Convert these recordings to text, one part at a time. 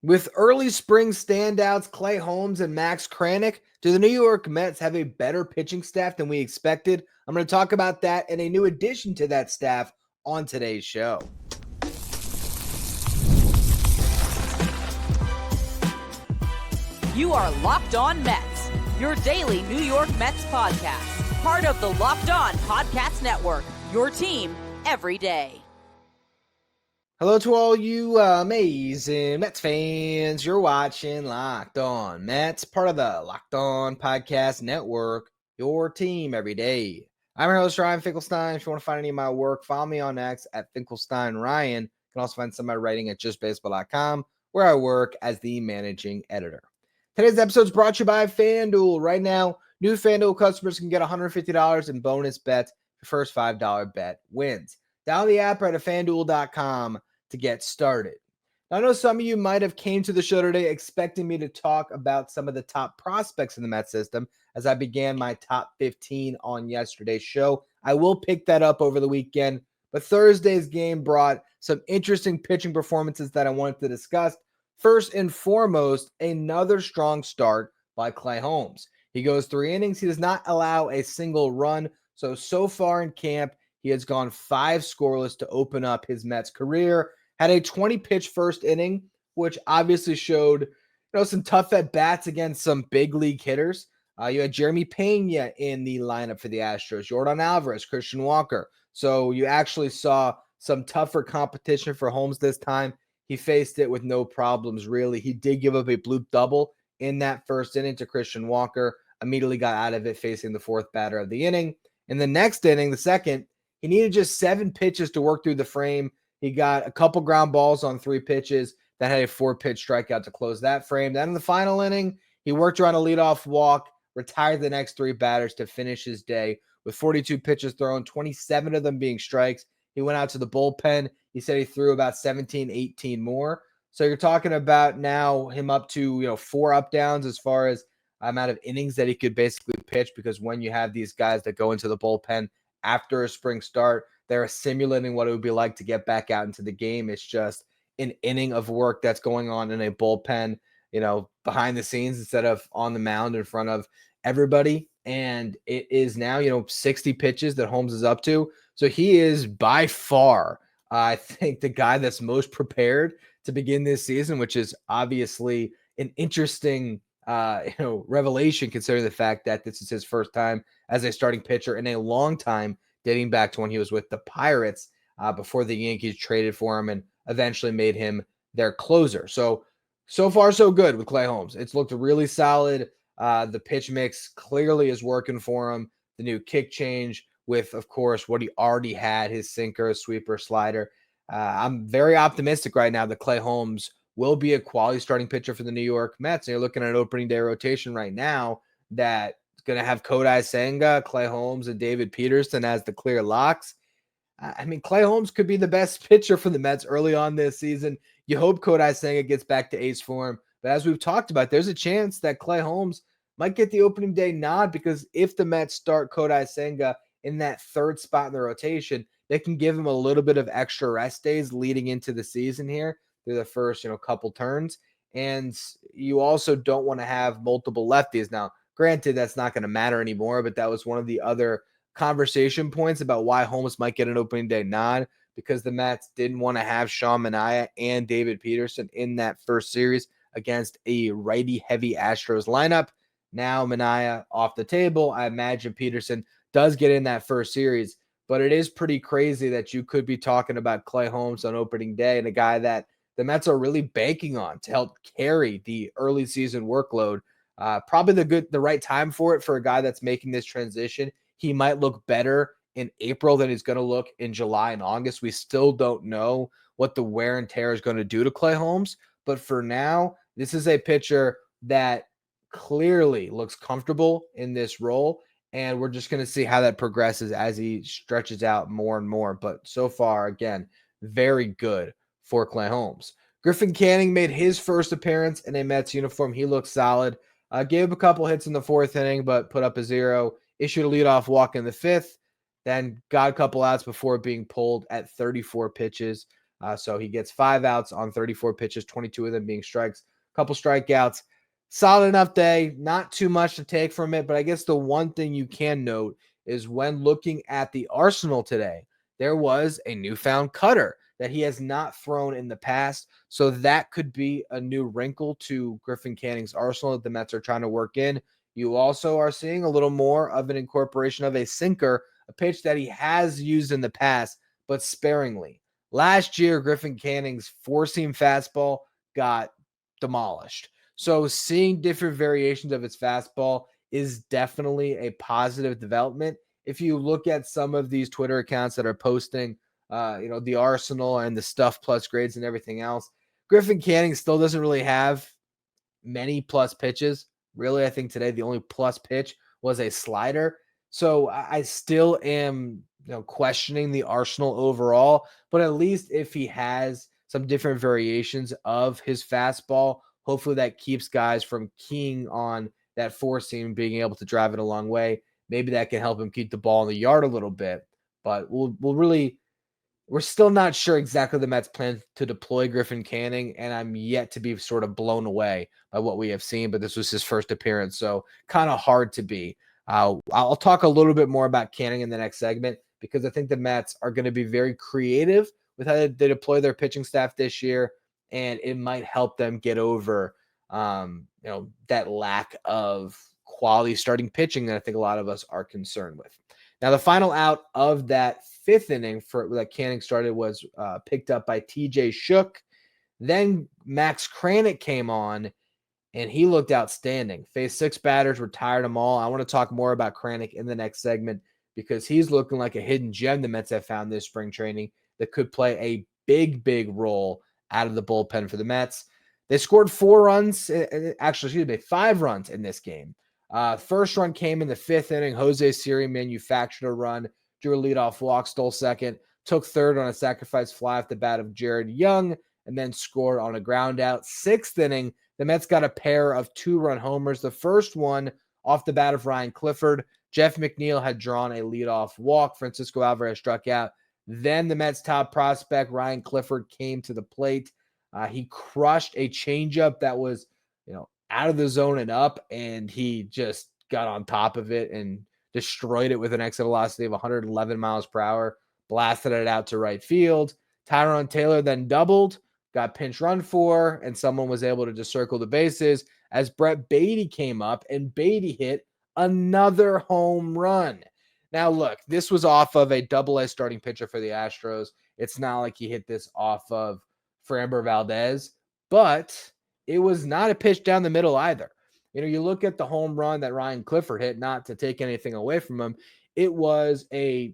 With early spring standouts Clay Holmes and Max Kranick, do the New York Mets have a better pitching staff than we expected? I'm going to talk about that and a new addition to that staff on today's show. You are Locked On Mets, your daily New York Mets podcast. Part of the Locked On Podcast Network, your team every day. Hello to all you amazing Mets fans. You're watching Locked On Mets, part of the Locked On Podcast Network, your team every day. I'm your host, Ryan Finkelstein. If you want to find any of my work, follow me on X at Finkelstein Ryan. You can also find some of my writing at justbaseball.com, where I work as the managing editor. Today's episode is brought to you by FanDuel. Right now, new FanDuel customers can get $150 in bonus bets. Your first $5 bet wins. Download the app right at FanDuel.com to get started. Now, I know some of you might have came to the show today expecting me to talk about some of the top prospects in the Mets system as I began my top 15 on yesterday's show. I will pick that up over the weekend, but Thursday's game brought some interesting pitching performances that I wanted to discuss. First and foremost, another strong start by Clay Holmes. He goes 3 innings. He does not allow a single run. So far in camp, he has gone 5 scoreless to open up his Mets career. Had a 20-pitch first inning, which obviously showed some tough at-bats against some big league hitters. You had Jeremy Pena in the lineup for the Astros, Jordan Alvarez, Christian Walker. So you actually saw some tougher competition for Holmes this time. He faced it with no problems, really. He did give up a bloop double in that first inning to Christian Walker. Immediately got out of it facing the fourth batter of the inning. In the next inning, the second, he needed just 7 pitches to work through the frame. He got a couple ground balls on 3 pitches. That had a 4-pitch strikeout to close that frame. Then in the final inning, he worked around a leadoff walk, retired the next 3 batters to finish his day with 42 pitches thrown, 27 of them being strikes. He went out to the bullpen. He said he threw about 17, 18 more. So you're talking about now him up to 4 up downs as far as amount of innings that he could basically pitch, because when you have these guys that go into the bullpen after a spring start, they're simulating what it would be like to get back out into the game. It's just an inning of work that's going on in a bullpen, behind the scenes instead of on the mound in front of everybody. And it is now, 60 pitches that Holmes is up to. So he is by far, I think, the guy that's most prepared to begin this season, which is obviously an interesting revelation considering the fact that this is his first time as a starting pitcher in a long time, dating back to when he was with the Pirates before the Yankees traded for him and eventually made him their closer. So far, so good with Clay Holmes. It's looked really solid. The pitch mix clearly is working for him. The new kick change with, of course, what he already had, his sinker, sweeper, slider. I'm very optimistic right now that Clay Holmes will be a quality starting pitcher for the New York Mets. And you're looking at an opening day rotation right now that's going to have Kodai Senga, Clay Holmes, and David Peterson as the clear locks. I mean, Clay Holmes could be the best pitcher for the Mets early on this season. You hope Kodai Senga gets back to ace form. But as we've talked about, there's a chance that Clay Holmes might get the opening day nod, because if the Mets start Kodai Senga in that third spot in the rotation, they can give him a little bit of extra rest days leading into the season here through the first, couple turns. And you also don't want to have multiple lefties. Now, granted, that's not going to matter anymore, but that was one of the other conversation points about why Holmes might get an opening day nod, because the Mets didn't want to have Sean Manaea and David Peterson in that first series against a righty-heavy Astros lineup. Now Manaea off the table. I imagine Peterson does get in that first series, but it is pretty crazy that you could be talking about Clay Holmes on opening day and a guy that the Mets are really banking on to help carry the early season workload. Probably the right time for it for a guy that's making this transition. He might look better in April than he's going to look in July and August. We still don't know what the wear and tear is going to do to Clay Holmes. But for now, this is a pitcher that clearly looks comfortable in this role. And we're just going to see how that progresses as he stretches out more and more. But so far, again, very good for Clay Holmes. Griffin Canning made his first appearance in a Mets uniform. He looked solid. Gave up a couple hits in the 4th inning, but put up a 0. Issued a leadoff walk in the 5th. Then got a couple outs before being pulled at 34 pitches. So he gets 5 outs on 34 pitches, 22 of them being strikes, a couple strikeouts. Solid enough day, not too much to take from it. But I guess the one thing you can note is when looking at the arsenal today, there was a newfound cutter that he has not thrown in the past. So that could be a new wrinkle to Griffin Canning's arsenal that the Mets are trying to work in. You also are seeing a little more of an incorporation of a sinker, a pitch that he has used in the past, but sparingly. Last year, Griffin Canning's four-seam fastball got demolished. So seeing different variations of its fastball is definitely a positive development. If you look at some of these Twitter accounts that are posting, the arsenal and the stuff plus grades and everything else, Griffin Canning still doesn't really have many plus pitches. Really, I think today the only plus pitch was a slider. So I still am, questioning the arsenal overall. But at least if he has some different variations of his fastball, hopefully that keeps guys from keying on that four seam, being able to drive it a long way. Maybe that can help him keep the ball in the yard a little bit. But we're still not sure exactly the Mets plan to deploy Griffin Canning, and I'm yet to be sort of blown away by what we have seen, but this was his first appearance, so kind of hard to be. I'll talk a little bit more about Canning in the next segment because I think the Mets are going to be very creative with how they deploy their pitching staff this year, and it might help them get over that lack of quality starting pitching that I think a lot of us are concerned with. Now, the final out of that fifth inning that Canning started was picked up by TJ Shook. Then Max Kranick came on, and he looked outstanding. Faced 6 batters, retired them all. I want to talk more about Kranick in the next segment because he's looking like a hidden gem the Mets have found this spring training that could play a big, big role out of the bullpen for the Mets. They scored 5 runs in this game. First run came in the 5th inning. Jose Urena manufactured a run, drew a leadoff walk, stole second, took third on a sacrifice fly off the bat of Jared Young, and then scored on a ground out. 6th inning, the Mets got a pair of 2-run homers. The first one off the bat of Ryan Clifford. Jeff McNeil had drawn a leadoff walk. Francisco Alvarez struck out. Then the Mets' top prospect, Ryan Clifford, came to the plate. He crushed a changeup that was, out of the zone and up, and he just got on top of it and destroyed it with an exit velocity of 111 miles per hour, blasted it out to right field. Tyrone Taylor then doubled, got pinch run for, and someone was able to just circle the bases as Brett Baty came up, and Baty hit another home run. Now, look, this was off of a double-A starting pitcher for the Astros. It's not like he hit this off of Framber Valdez, but it was not a pitch down the middle either. You look at the home run that Ryan Clifford hit, not to take anything away from him. It was a,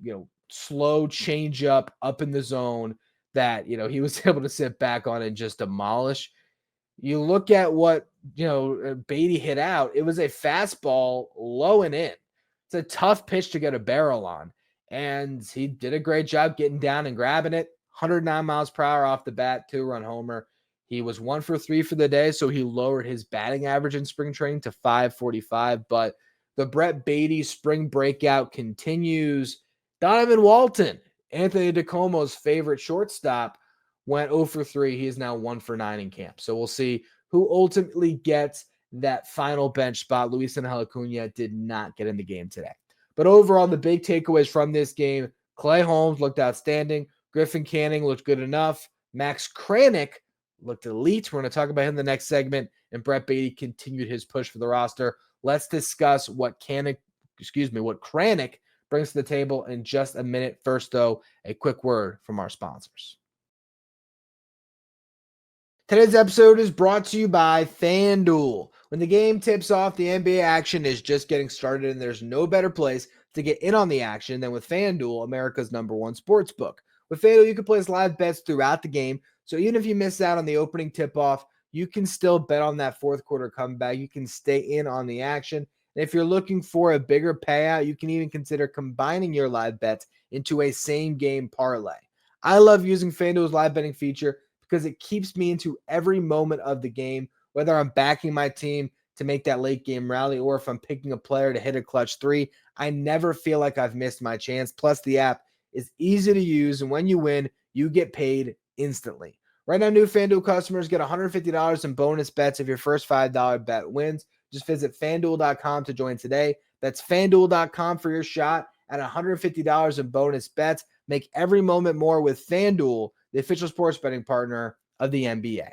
slow changeup up in the zone that, he was able to sit back on and just demolish. You look at what, Baty hit out. It was a fastball low and in. It's a tough pitch to get a barrel on. And he did a great job getting down and grabbing it. 109 miles per hour off the bat, 2-run homer. He was 1 for 3 for the day, so he lowered his batting average in spring training to .545. But the Brett Baty spring breakout continues. Donovan Walton, Anthony DeComo's favorite shortstop, went 0 for 3. He is now 1 for 9 in camp. So we'll see who ultimately gets that final bench spot. Luis Angel Acuna did not get in the game today. But overall, the big takeaways from this game, Clay Holmes looked outstanding. Griffin Canning looked good enough. Max Kranick looked elite. We're going to talk about him in the next segment. And Brett Baty continued his push for the roster. Let's discuss what Kranick brings to the table in just a minute. First, though, a quick word from our sponsors. Today's episode is brought to you by FanDuel. When the game tips off, the NBA action is just getting started, and there's no better place to get in on the action than with FanDuel, America's #1 sportsbook. With FanDuel, you can place live bets throughout the game, so even if you miss out on the opening tip-off, you can still bet on that fourth quarter comeback. You can stay in on the action. And if you're looking for a bigger payout, you can even consider combining your live bets into a same-game parlay. I love using FanDuel's live betting feature because it keeps me into every moment of the game, whether I'm backing my team to make that late-game rally or if I'm picking a player to hit a clutch 3. I never feel like I've missed my chance. Plus, the app is easy to use, and when you win, you get paid instantly. Right now, new FanDuel customers get $150 in bonus bets if your first $5 bet wins. Just visit FanDuel.com to join today. That's FanDuel.com for your shot at $150 in bonus bets. Make every moment more with FanDuel, the official sports betting partner of the NBA.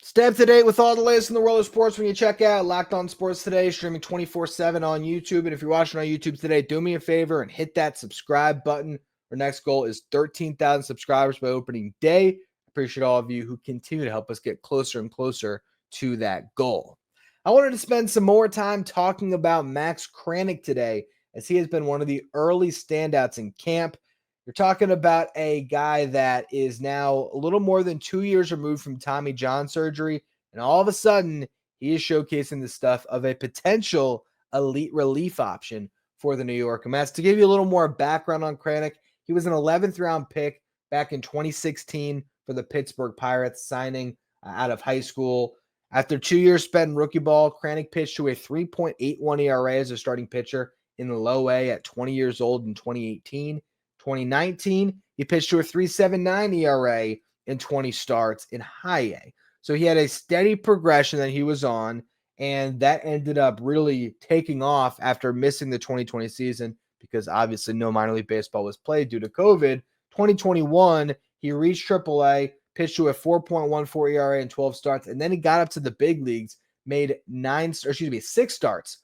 Stay up to date with all the latest in the world of sports when you check out Locked On Sports Today, streaming 24/7 on YouTube. And if you're watching on YouTube today, do me a favor and hit that subscribe button. Our next goal is 13,000 subscribers by opening day. Appreciate all of you who continue to help us get closer and closer to that goal. I wanted to spend some more time talking about Max Kranick today, as he has been one of the early standouts in camp. You're talking about a guy that is now a little more than 2 years removed from Tommy John surgery, and all of a sudden, he is showcasing the stuff of a potential elite relief option for the New York Mets. To give you a little more background on Kranick, he was an 11th round pick back in 2016 for the Pittsburgh Pirates, signing out of high school. After 2 years spent in rookie ball, Kranick pitched to a 3.81 ERA as a starting pitcher in the low A at 20 years old in 2018. 2019, he pitched to a 3.79 ERA in 20 starts in high A. So he had a steady progression that he was on, and that ended up really taking off after missing the 2020 season because obviously no minor league baseball was played due to COVID. 2021, he reached AAA, pitched to a 4.14 ERA in 12 starts, and then he got up to the big leagues, made 6 starts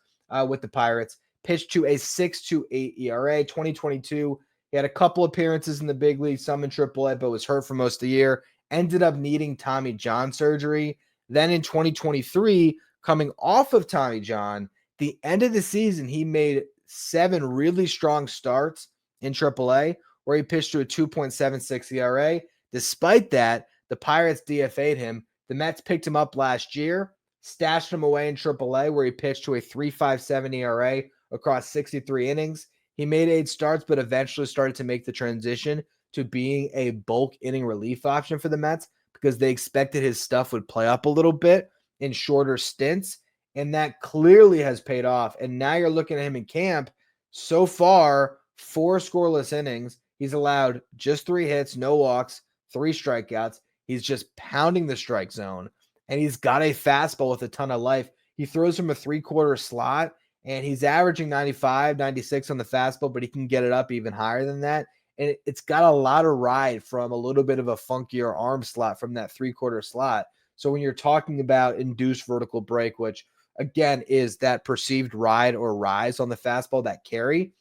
with the Pirates, pitched to a 6.28 ERA. 2022, he had a couple appearances in the big league, some in AAA, but was hurt for most of the year. Ended up needing Tommy John surgery. Then in 2023, coming off of Tommy John, the end of the season, he made 7 really strong starts in AAA, where he pitched to a 2.76 ERA. Despite that, the Pirates DFA'd him. The Mets picked him up last year, stashed him away in AAA, where he pitched to a 3.57 ERA across 63 innings. He made 8 starts, but eventually started to make the transition to being a bulk inning relief option for the Mets because they expected his stuff would play up a little bit in shorter stints, and that clearly has paid off. And now you're looking at him in camp. So far, 4 scoreless innings. He's allowed just 3 hits, no walks, 3 strikeouts. He's just pounding the strike zone, and he's got a fastball with a ton of life. He throws from a 3/4 slot, and he's averaging 95, 96 on the fastball, but he can get it up even higher than that. And it's got a lot of ride from a little bit of a funkier arm slot from that 3/4 slot. So when you're talking about induced vertical break, which again is that perceived ride or rise on the fastball, that carry,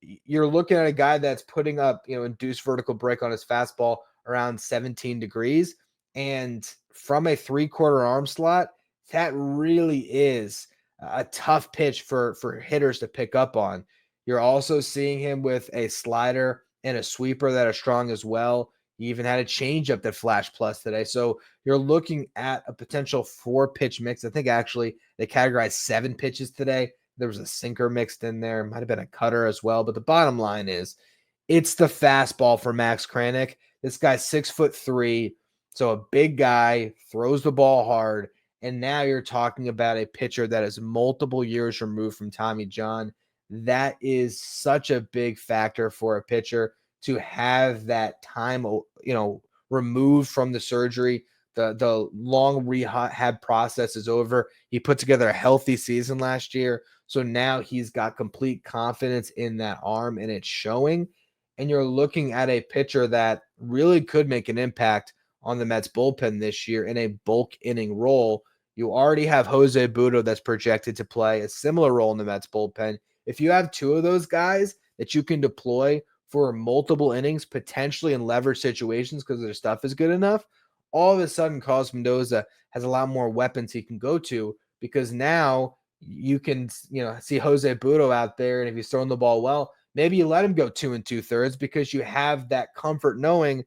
you're looking at a guy that's putting up, induced vertical break on his fastball around 17 degrees. And from a 3/4 arm slot, that really is a tough pitch for hitters to pick up on. You're also seeing him with a slider and a sweeper that are strong as well. He even had a changeup that flashed plus today. So you're looking at a potential 4-pitch mix. I think actually they categorized 7 pitches today. There was a sinker mixed in there. Might have been a cutter as well. But the bottom line is it's the fastball for Max Kranick. This guy's 6'3", so a big guy, throws the ball hard. And now you're talking about a pitcher that is multiple years removed from Tommy John. That is such a big factor for a pitcher to have that time, removed from the surgery. The long rehab process is over. He put together a healthy season last year. So now he's got complete confidence in that arm, and it's showing. And you're looking at a pitcher that really could make an impact on the Mets bullpen this year in a bulk inning role. You already have Jose Urena that's projected to play a similar role in the Mets bullpen. If you have 2 of those guys that you can deploy for multiple innings, potentially in leverage situations because their stuff is good enough, all of a sudden Carlos Mendoza has a lot more weapons he can go to, because now you can, see Jose Urena out there, and if he's throwing the ball well, maybe you let him go 2 2/3 because you have that comfort knowing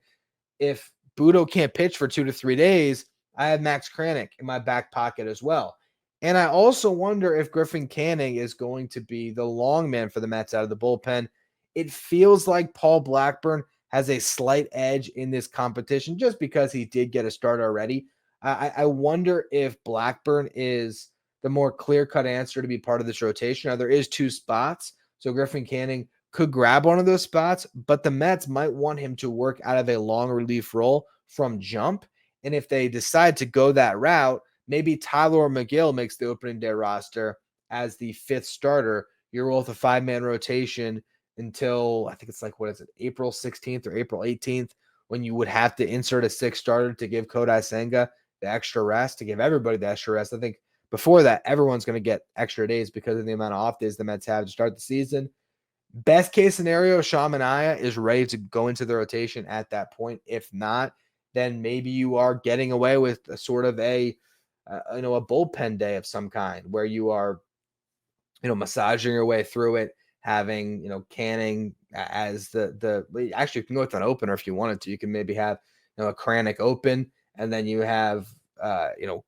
if Budo can't pitch for 2 to 3 days, I have Max Kranick in my back pocket as well. And I also wonder if Griffin Canning is going to be the long man for the Mets out of the bullpen. It feels like Paul Blackburn has a slight edge in this competition just because he did get a start already. I wonder if Blackburn is the more clear-cut answer to be part of this rotation. Now, there is 2 spots, so Griffin Canning could grab one of those spots, but the Mets might want him to work out of a long relief role from jump. And if they decide to go that route, maybe Tyler McGill makes the opening day roster as the fifth starter. You're with a 5-man rotation until I think it's like, what is it, April 16th or April 18th, when you would have to insert a sixth starter to give Kodai Senga the extra rest, to give everybody the extra rest. I think before that, everyone's going to get extra days because of the amount of off days the Mets have to start the season. Best case scenario, Sean Manaea is ready to go into the rotation at that point. If not, then maybe you are getting away with a sort of a bullpen day of some kind where you are, massaging your way through it, having, Canning as actually you can go with an opener if you wanted to. You can maybe have, a Kranick open, and then you have,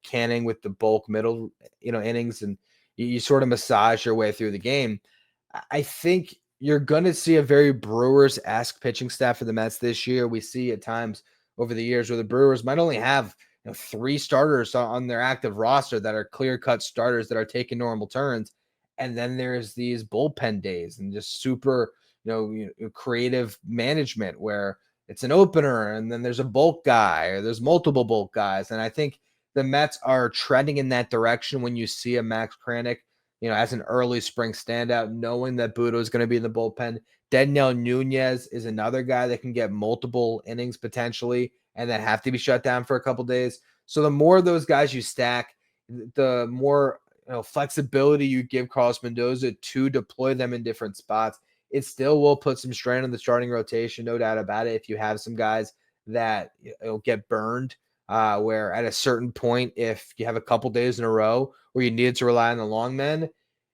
Canning with the bulk middle, innings, and you sort of massage your way through the game. I think you're going to see a very Brewers-esque pitching staff for the Mets this year. We see at times over the years where the Brewers might only have 3 starters on their active roster that are clear-cut starters that are taking normal turns. And then there's these bullpen days and just super, creative management where it's an opener and then there's a bulk guy or there's multiple bulk guys. And I think the Mets are trending in that direction when you see a Max Kranick, as an early spring standout, knowing that Budo is going to be in the bullpen. Daniel Nunez is another guy that can get multiple innings potentially and then have to be shut down for a couple days. So the more of those guys you stack, the more flexibility you give Carlos Mendoza to deploy them in different spots. It still will put some strain on the starting rotation, no doubt about it. If you have some guys that get burned, where at a certain point, if you have a couple days in a row where you need to rely on the long men,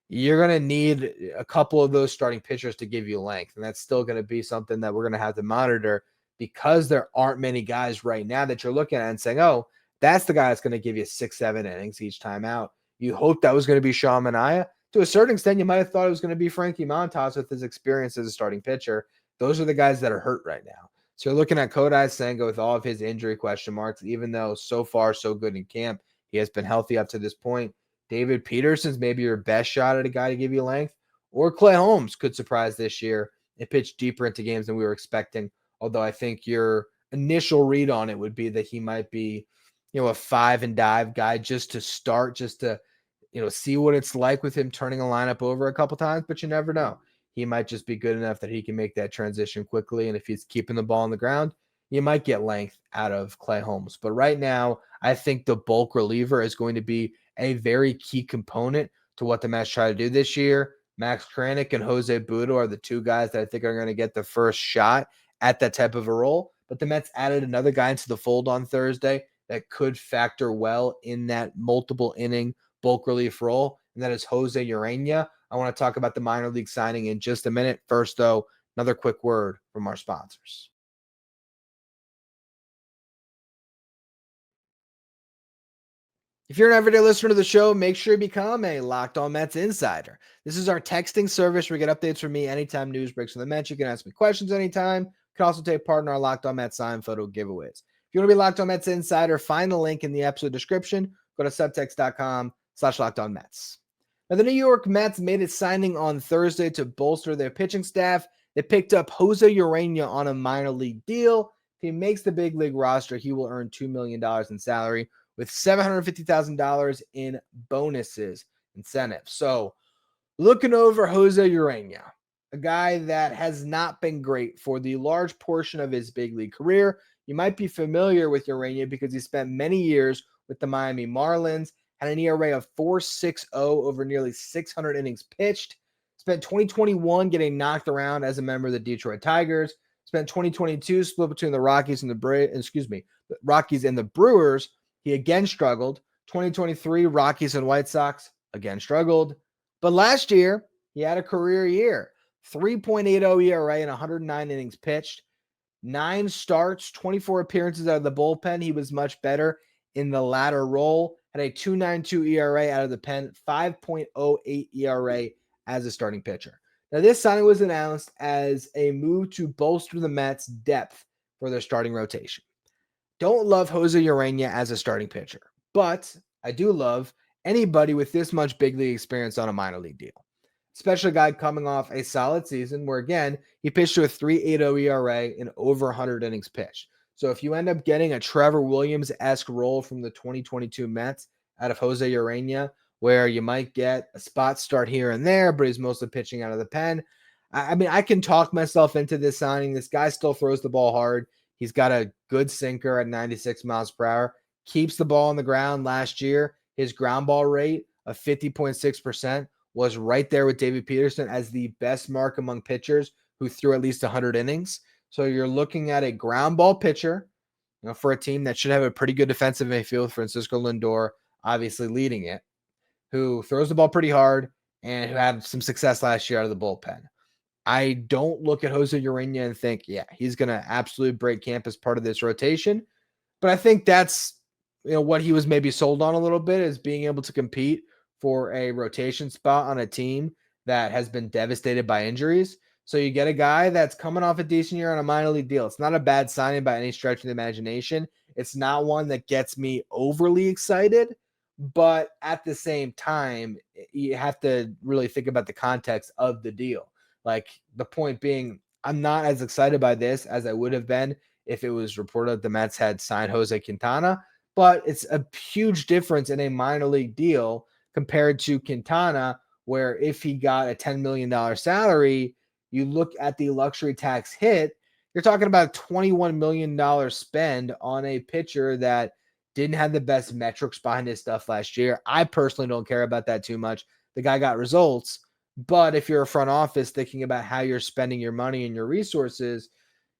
you're going to need a couple of those starting pitchers to give you length. And that's still going to be something that we're going to have to monitor because there aren't many guys right now that you're looking at and saying, oh, that's the guy that's going to give you 6-7 innings each time out. You hope that was going to be Sean Manaea. To a certain extent, you might have thought it was going to be Frankie Montas with his experience as a starting pitcher. Those are the guys that are hurt right now. So you're looking at Kodai Senga with all of his injury question marks, even though so far so good in camp. He has been healthy up to this point. David Peterson's maybe your best shot at a guy to give you length. Or Clay Holmes could surprise this year and pitch deeper into games than we were expecting. Although I think your initial read on it would be that he might be, a 5 and dive guy just to start, just to see what it's like with him turning a lineup over a couple times, but you never know. He might just be good enough that he can make that transition quickly. And if he's keeping the ball on the ground, you might get length out of Clay Holmes. But right now, I think the bulk reliever is going to be a very key component to what the Mets try to do this year. Max Kranick and Jose Budo are the 2 guys that I think are going to get the first shot at that type of a role. But the Mets added another guy into the fold on Thursday that could factor well in that multiple inning bulk relief role, and that is Jose Urena. I want to talk about the minor league signing in just a minute. First, though, another quick word from our sponsors. If you're an everyday listener to the show, make sure you become a Locked On Mets insider. This is our texting service where you get updates from me anytime news breaks from the Mets. You can ask me questions anytime. You can also take part in our Locked On Mets sign photo giveaways. If you want to be Locked On Mets insider, find the link in the episode description. Go to subtext.com/LockedOnMets. Now, the New York Mets made a signing on Thursday to bolster their pitching staff. They picked up Jose Urena on a minor league deal. If he makes the big league roster, he will earn $2 million in salary with $750,000 in bonuses incentives. So looking over Jose Urena, a guy that has not been great for the large portion of his big league career. You might be familiar with Urena because he spent many years with the Miami Marlins, had an ERA of 4.60 over nearly 600 innings pitched, spent 2021 getting knocked around as a member of the Detroit Tigers, spent 2022 split between the Rockies and the Rockies and the Brewers. He again struggled. 2023 Rockies and White Sox again struggled. But last year, he had a career year. 3.80 ERA and 109 innings pitched. 9 starts, 24 appearances out of the bullpen. He was much better in the latter role. Had a 2.92 ERA out of the pen, 5.08 ERA as a starting pitcher. Now, this signing was announced as a move to bolster the Mets' depth for their starting rotation. Don't love Jose Urena as a starting pitcher, but I do love anybody with this much big league experience on a minor league deal. especially a guy coming off a solid season where, again, he pitched to a 3.80 ERA in over 100 innings pitched. So if you end up getting a Trevor Williams-esque role from the 2022 Mets out of Jose Urena, where you might get a spot start here and there, but he's mostly pitching out of the pen. I mean, I can talk myself into this signing. This guy still throws the ball hard. He's got a good sinker at 96 miles per hour, keeps the ball on the ground. Last year, his ground ball rate of 50.6% was right there with David Peterson as the best mark among pitchers who threw at least 100 innings. So you're looking at a ground ball pitcher, for a team that should have a pretty good defensive midfield, Francisco Lindor obviously leading it, who throws the ball pretty hard and who had some success last year out of the bullpen. I don't look at Jose Urena and think, yeah, he's going to absolutely break camp as part of this rotation. But I think that's what he was maybe sold on a little bit, is being able to compete for a rotation spot on a team that has been devastated by injuries. So you get a guy that's coming off a decent year on a minor league deal. It's not a bad signing by any stretch of the imagination. It's not one that gets me overly excited, but at the same time, you have to really think about the context of the deal. Like, the point being, I'm not as excited by this as I would have been if it was reported that the Mets had signed Jose Quintana, but it's a huge difference in a minor league deal compared to Quintana, where if he got a $10 million salary, you look at the luxury tax hit, you're talking about a $21 million spend on a pitcher that didn't have the best metrics behind his stuff last year. I personally don't care about that too much. The guy got results. But if you're a front office thinking about how you're spending your money and your resources,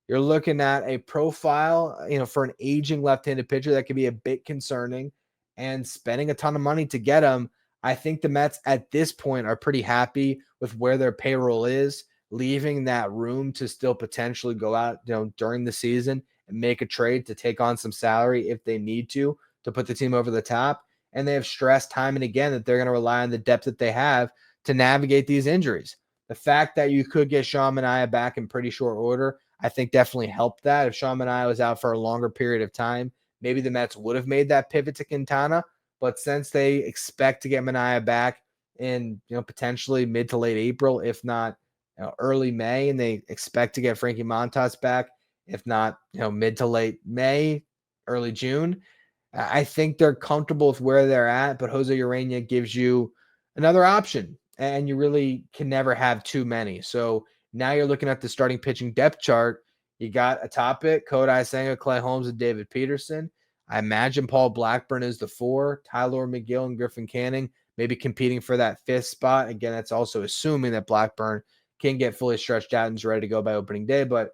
you're looking at a profile, for an aging left-handed pitcher that can be a bit concerning, and spending a ton of money to get him. I think the Mets at this point are pretty happy with where their payroll is, leaving that room to still potentially go out, during the season and make a trade to take on some salary if they need to put the team over the top. And they have stressed time and again that they're going to rely on the depth that they have to navigate these injuries. The fact that you could get Sean Manaea back in pretty short order, I think definitely helped that. If Sean Manaea was out for a longer period of time, maybe the Mets would have made that pivot to Quintana. But since they expect to get Manaea back in, potentially mid to late April, if not early May, and they expect to get Frankie Montas back, if not, mid to late May, early June, I think they're comfortable with where they're at. But Jose Urena gives you another option, and you really can never have too many. So now you're looking at the starting pitching depth chart. You got atop it Kodai Senga, Clay Holmes, and David Peterson. I imagine Paul Blackburn is the 4, Tyler McGill and Griffin Canning maybe competing for that 5th spot. Again, that's also assuming that Blackburn can get fully stretched out and is ready to go by opening day. But,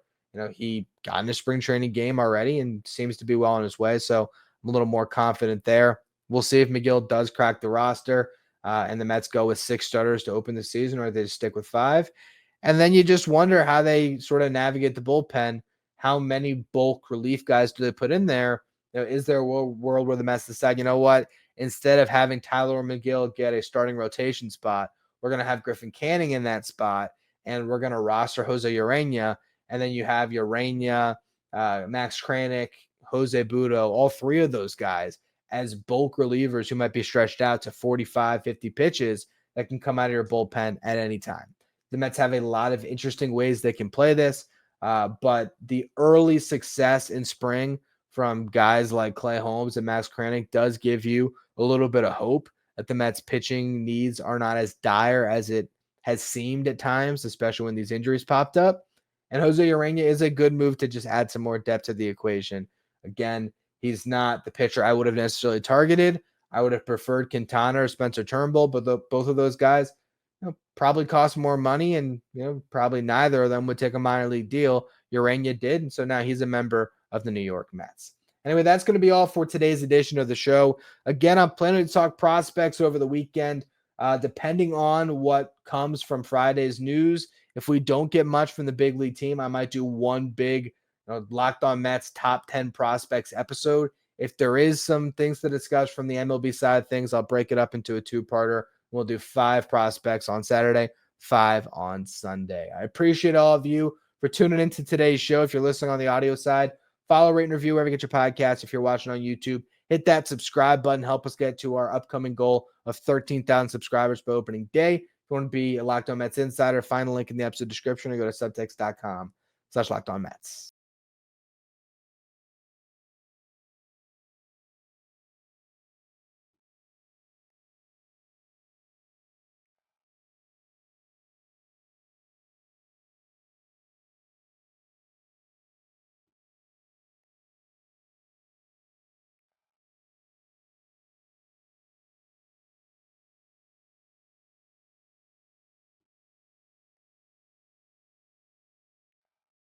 he got in the spring training game already and seems to be well on his way. So I'm a little more confident there. We'll see if McGill does crack the roster. And the Mets go with 6 starters to open the season, or they just stick with 5. And then you just wonder how they sort of navigate the bullpen. How many bulk relief guys do they put in there? Is there a world where the Mets decide, instead of having Tyler McGill get a starting rotation spot, we're going to have Griffin Canning in that spot, and we're going to roster Jose Urena, and then you have Urena, Max Kranick, Jose Budo, all 3 of those guys as bulk relievers who might be stretched out to 45, 50 pitches that can come out of your bullpen at any time. The Mets have a lot of interesting ways they can play this, but the early success in spring from guys like Clay Holmes and Max Kranick does give you a little bit of hope that the Mets pitching needs are not as dire as it has seemed at times, especially when these injuries popped up. And Jose Urena is a good move to just add some more depth to the equation. Again, he's not the pitcher I would have necessarily targeted. I would have preferred Quintana or Spencer Turnbull, but both of those guys probably cost more money, and probably neither of them would take a minor league deal. Urena did, and so now he's a member of the New York Mets. Anyway, that's going to be all for today's edition of the show. Again, I'm planning to talk prospects over the weekend, depending on what comes from Friday's news. If we don't get much from the big league team, I might do one big Locked On Mets top 10 prospects episode. If there is some things to discuss from the MLB side of things, I'll break it up into a 2-parter. We'll do 5 prospects on Saturday, 5 on Sunday. I appreciate all of you for tuning into today's show. If you're listening on the audio side, follow, rate, and review wherever you get your podcasts. If you're watching on YouTube, hit that subscribe button. Help us get to our upcoming goal of 13,000 subscribers by opening day. you want to be a Locked On Mets insider, find the link in the episode description or go to subtext.com/LockedOnMets.